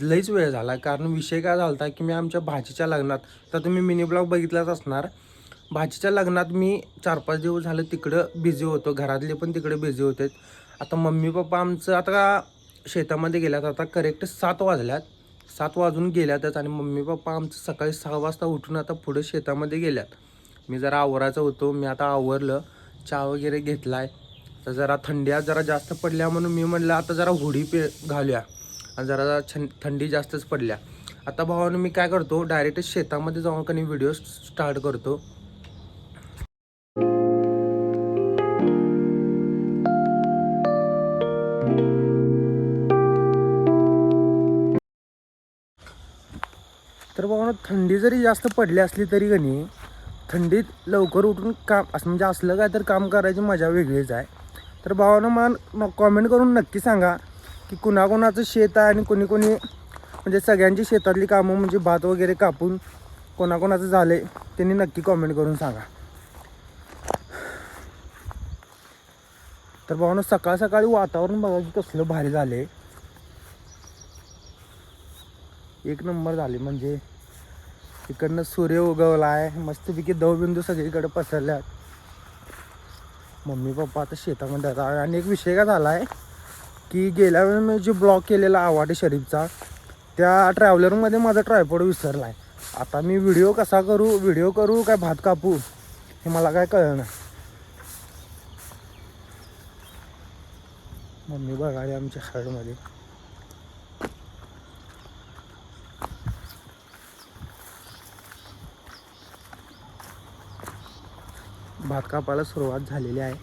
लईच वेळ झाला. कारण विषय काय झाला होता की मी आमच्या भाचीच्या लग्नात, तर तुम्ही मिनी ब्लॉग बघितलाच असणार. भाचीच्या लग्नात मी 4-5 दिवस झालं तिकडं बिझी होतो. घरातले पण तिकडे बिझी होते. आता मम्मी पप्पा आमचं आता शेतामध्ये गेल्यात. आता करेक्ट 7 वाजल्यात. 7 वाजून गेल्यातच आणि मम्मी पप्पा आमचं सकाळी 6 वाजता उठून आता पुढे शेतामध्ये गेल्यात. मी जरा आवरायचं होतो. मी आता आवरलं, चहा वगैरे घेतला आहे. तर जरा थंडी आज जरा जास्त पडल्या म्हणून मी म्हटलं आता जरा हुडी घालूया आणि जरा थंडी जास्तच पडल्या. आता भावानं मी काय करतो, डायरेक्ट शेतामध्ये जाऊन कधी व्हिडिओ स्टार्ट करतो. तर भावानं थंडी जरी जास्त पडली असली तरी कणी थंडीत लवकर उठून काम असं म्हणजे असलं काय तर काम करायची मजा वेगळीच आहे. तर भावानं मला कॉमेंट करून नक्की सांगा की कुणाकुणाचं शेत आहे आणि कोणी म्हणजे सगळ्यांची शेतातली कामं म्हणजे भात वगैरे कापून कोणाकोणाचं झाले त्यांनी नक्की कॉमेंट करून सांगा. तर भावानं सकाळ सकाळी वातावरण बघा की कसलं भारी झाले, एक नंबर झाले. म्हणजे इकडनं सूर्य उगवला आहे, मस्तपैकी दवबिंदू सगळीकडे पसरल्यात. मम्मी पप्पा आता शेतामध्ये आता. आणि एक विषय काय झाला आहे की गेल्या वेळी मी जो ब्लॉग केलेला आवाटे शरीफचा, त्या ट्रॅव्हलरमध्ये माझा ट्रायपॉड विसरला आहे. आता मी व्हिडिओ कसा करू, व्हिडिओ करू काय भात कापू हे मला काय कळलं. मम्मी बघाली आमच्या हळदमध्ये. भात कापायला सुरुवात झालेली आहे.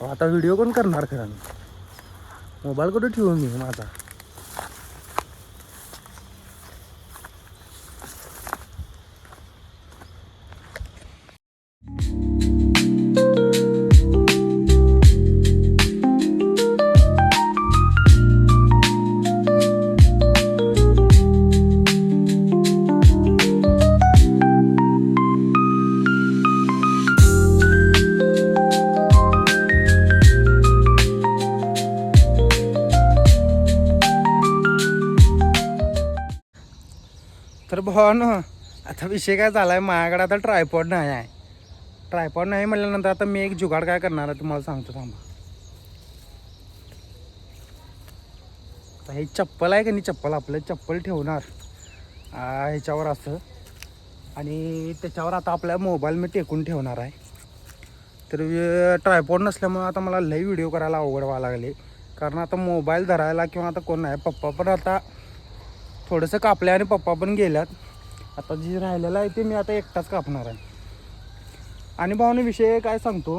आता व्हिडिओ कोण करणार खरं, मोबाईल कुठे ठेवून मी माझा. तर भावानं आता विषय काय झाला आहे, माझ्याकडे आता ट्रायपॉड नाही आहे. ट्रायपॉड नाही म्हटल्यानंतर आता मी एक जुगाड काय करणार आहे तुम्हाला सांगतो थांबा. आता हे चप्पल आहे का नाही, चप्पल आपलं चप्पल ठेवणार ह्याच्यावर असं आणि त्याच्यावर आता आपल्या मोबाईल मी टेकून ठेवणार आहे. तर ट्रायपॉड नसल्यामुळं आता मला लई व्हिडिओ करायला अवघड व्हायला लागले. कारण आता मोबाईल धरायला किंवा आता कोण नाही, पप्पा पण आता थोडंसं कापलं आणि पप्पा पण गेल्यात. आता जे राहिलेलं आहे ते मी आता एकटाच कापणार आहे. आणि भावाने विषय काय सांगतो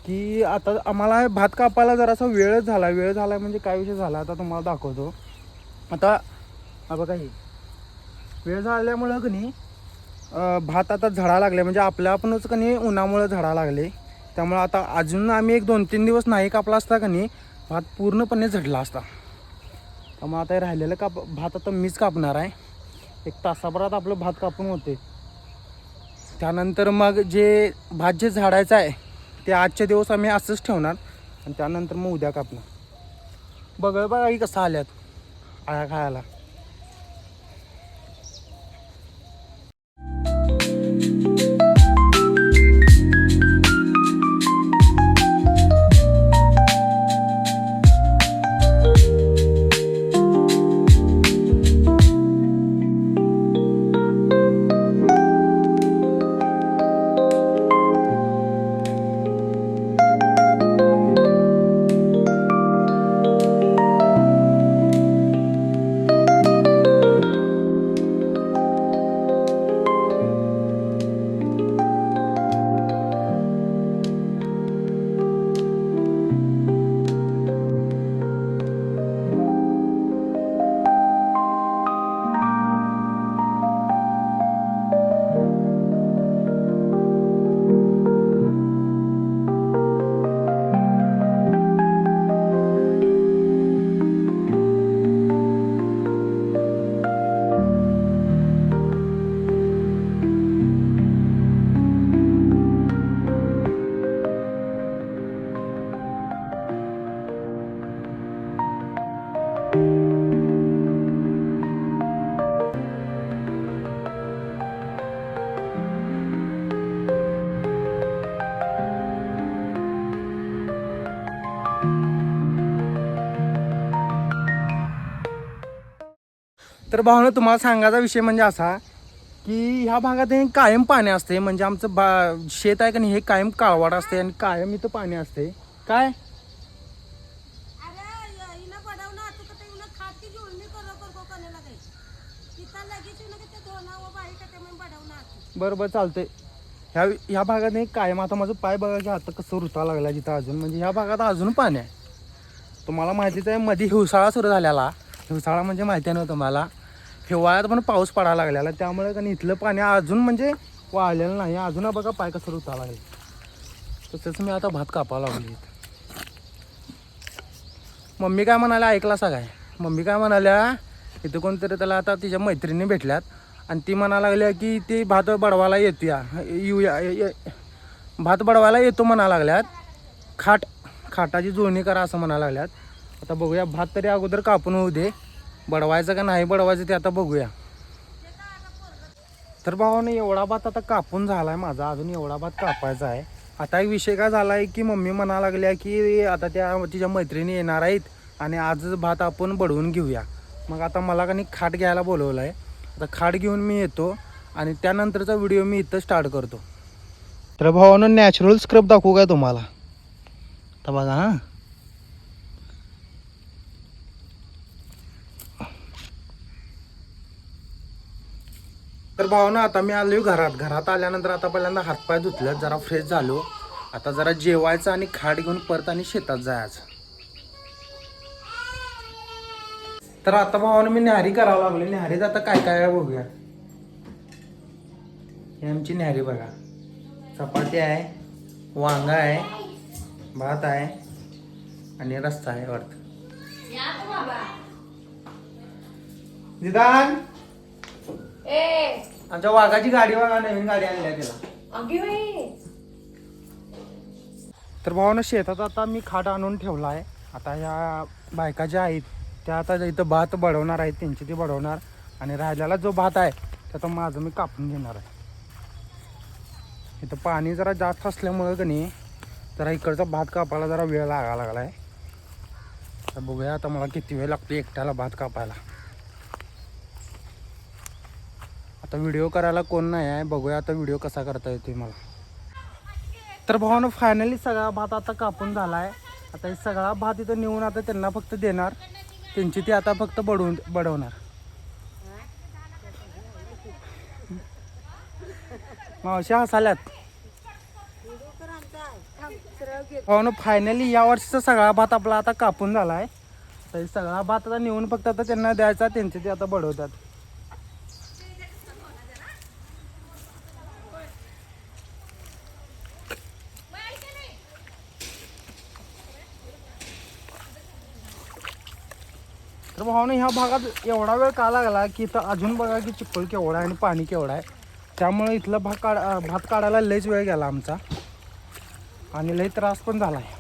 की आता आम्हाला भात कापायला जरासा वेळ झाला म्हणजे काय विषय झाला आता तुम्हाला दाखवतो. आता बघा हे वेळ झाल्यामुळं की नाही भात आता झडा लागले, म्हणजे आपल्या आपणच की नाही उन्हामुळं झडा लागले. त्यामुळं आता अजून आम्ही एक 2-3 दिवस नाही कापला असता की नाही भात पूर्णपणे झडला असता. त्यामुळे आता राहिलेलं भात आता मीच कापणार आहे. 1 तासाभरात आपलं भात कापून होते. त्यानंतर मग जे भात जे झाडायचं आहे ते आजचे दिवस आम्ही असंच ठेवणार आणि त्यानंतर मग उद्या कापणार. बघा की कसं आल्यात आया खायला. तर भावना तुम्हाला सांगायचा विषय म्हणजे असा की ह्या भागात हे कायम पाणी असते. म्हणजे आमचं शेत आहे का नाही हे कायम काळवाड असते आणि कायम इथं पाणी असते. काय बरं बरं चालतंय. ह्या भागात नाही कायम आता माझं पाय बघा की आता कसं रुता लागला जिथं अजून म्हणजे ह्या भागात अजून पाणी आहे. तुम्हाला माहितीच आहे मध्ये हिवसाळा सुरू झालेला. हिवसाळा म्हणजे माहिती आहे ना तुम्हाला. हिवाळ्यात पण पाऊस पडायला लागलेला त्यामुळे का इथलं पाणी अजून म्हणजे वाळलेलं नाही. अजून बघा पाय कसं रुता लागले. तसंच मी आता भात कापायला लागली. मम्मी काय म्हणाल्या ऐकला सगळ्या. मम्मी काय म्हणाल्या इथं कोणतरी त्याला आता तिच्या मैत्रिणी भेटल्यात आणि ती म्हणा लागल्या की ती भात बडवायला येऊया भात बडवायला येतो म्हणा लागल्यात. खाटाची जुळणी करा असं म्हणा लागल्यात. आता बघूया भात तरी अगोदर कापून होऊ दे. बडवायचं का नाही बडवायचं ते आता बघूया. तर भावाने एवढा भात आता कापून झाला आहे माझा. अजून एवढा भात कापायचा आहे. आता एक विषय काय झाला आहे की मम्मी म्हणा लागल्या की आता तिच्या मैत्रिणी येणार आहेत आणि आजच भात आपण बडवून घेऊया. मग आता मला का नाही खाट घ्यायला बोलवलं आहे. आता खाट घेऊन मी येतो आणि त्यानंतरचा व्हिडिओ मी इथं स्टार्ट करतो. तर भावानं नॅचरल स्क्रब दाखवू काय तुम्हाला. तर बघा हां. तर भावना आता मी आलो घरात आल्यानंतर आता पहिल्यांदा हातपाय धुतले जरा फ्रेश झालो. आता जरा जेवायचं आणि खाट घेऊन परत आणि शेतात जायचं. तर आता भावानं मी न्याहारी करावं लागले. न्याहारीत आता काय काय आहे बघूया. ही आमची न्याहारी बघा. चपाती आहे, वांगा आहे, भात आहे आणि रस्सा आहे वाटतं. निदान आमच्या वाघाची गाडी बघा नवीन गाडी आणली आहे त्याला. तर भावानं शेतात आता मी खाट आणून ठेवला आहे. आता ह्या बायका ज्या आहेत त्या आता इथं भात बडवणार आहेत त्यांची ती बडवणार आणि राहिलेला जो भात आहे त्यात माझं मी कापून घेणार आहे. इथं पाणी जरा जास्त असल्यामुळं का नाही जरा इकडचा भात कापायला जरा वेळ लागायला लागला आहे. तर बघूया आता मला किती वेळ लागतो एकट्याला भात कापायला. आता व्हिडिओ करायला कोण नाही आहे. बघूया आता व्हिडिओ कसा करता येतो मला. तर भावानं फायनली सगळा भात आता कापून झाला आहे. आता हे सगळा भात इथं नेऊन आता त्यांना फक्त देणार. त्यांची ती आता फक्त बडवणार. मावशी हसाल्यात. भावानं फायनली या वर्षीचा सगळा भात आपला आता कापून झाला आहे. तर सगळा भात आता नेऊन फक्त आता त्यांना द्यायचा. त्यांचे ते आता बडवतात. तर भावानं ह्या भागात एवढा वेळ का लागला की इथं अजून बघा की चिखल केवढा आहे आणि पाणी केवढा आहे. त्यामुळे इथलं भात काढायला लयच वेळ गेला आमचा आणि लय त्रास पण झाला आहे.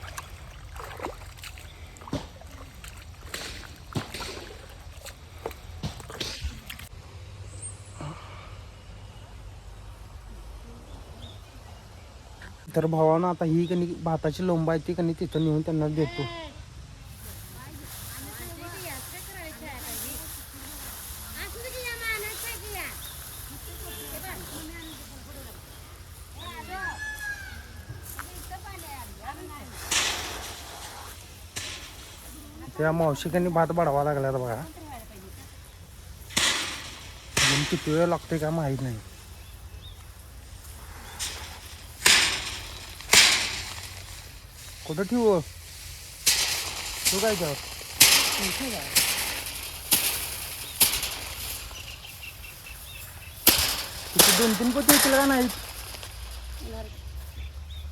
तर भावानं आता ही कणी भाताची लोंब आहे ती कणी तिथं नेऊन त्यांना देतो. त्या मावशीकांनी भात बडवा लागला बघा. अजून किती वेळ लागतोय का माहीत नाही. कुठं ठेवू तू काय कर. किती 2-3 पोती येतील का नाही.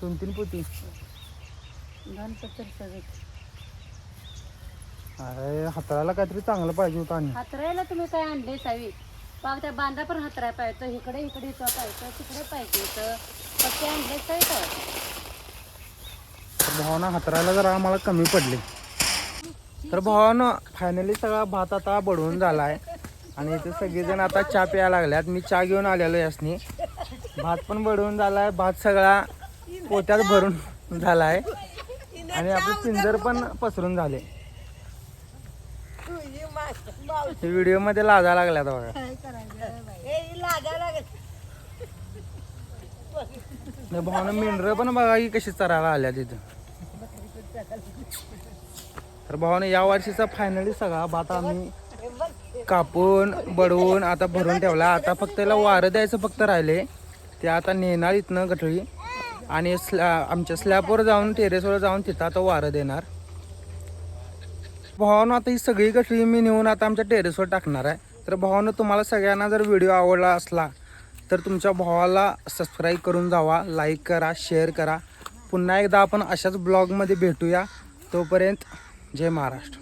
2-3 पोती. अरे हाताळायला काहीतरी चांगलं पाहिजे होतं. आणि हातरायला तुम्ही काय आणले सावी पाव त्या बांधा पण हातराय पाहिजे. इकडे पाहिजे तिकडे पाहिजे पक्के आणले काय भावानं हातरायला जरा आम्हाला कमी पडले. तर भावानं फायनली सगळा भात आता बडवून झाला आहे आणि इथे सगळेजण आता चहा प्यायला लागल्यात. मी चहा घेऊन आलेलो यासनी. भात पण बडवून झाला आहे. भात सगळा पोत्यात भरून झाला आहे आणि आपले पिंजर पण पसरून झाले. व्हिडिओ मध्ये लाजा लागल्या आता बघा. भावना मेंढर पण बघा की कशी चरायला आल्या तिथं. तर भावाने या वर्षीचा फायनली सगळा भात आम्ही कापून बडवून आता भरून ठेवला. आता फक्त त्याला वारं द्यायचं फक्त राहिले. ते आता नेणार इथनं गठळी आणि आमच्या स्लॅबवर जाऊन टेरेसवर जाऊन तिथं आता वारं देणार. भावानं आता ही सगळी गठळी मी नेऊन आता आमच्या टेरेसवर टाकणार आहे. तर भावानं तुम्हाला सगळ्यांना जर व्हिडिओ आवडला असला तर तुमच्या भावाला सबस्क्राईब करून जावा, लाईक करा, शेअर करा. पुन्हा एकदा आपण अशाच ब्लॉगमध्ये भेटूया. तोपर्यंत जय महाराष्ट्र.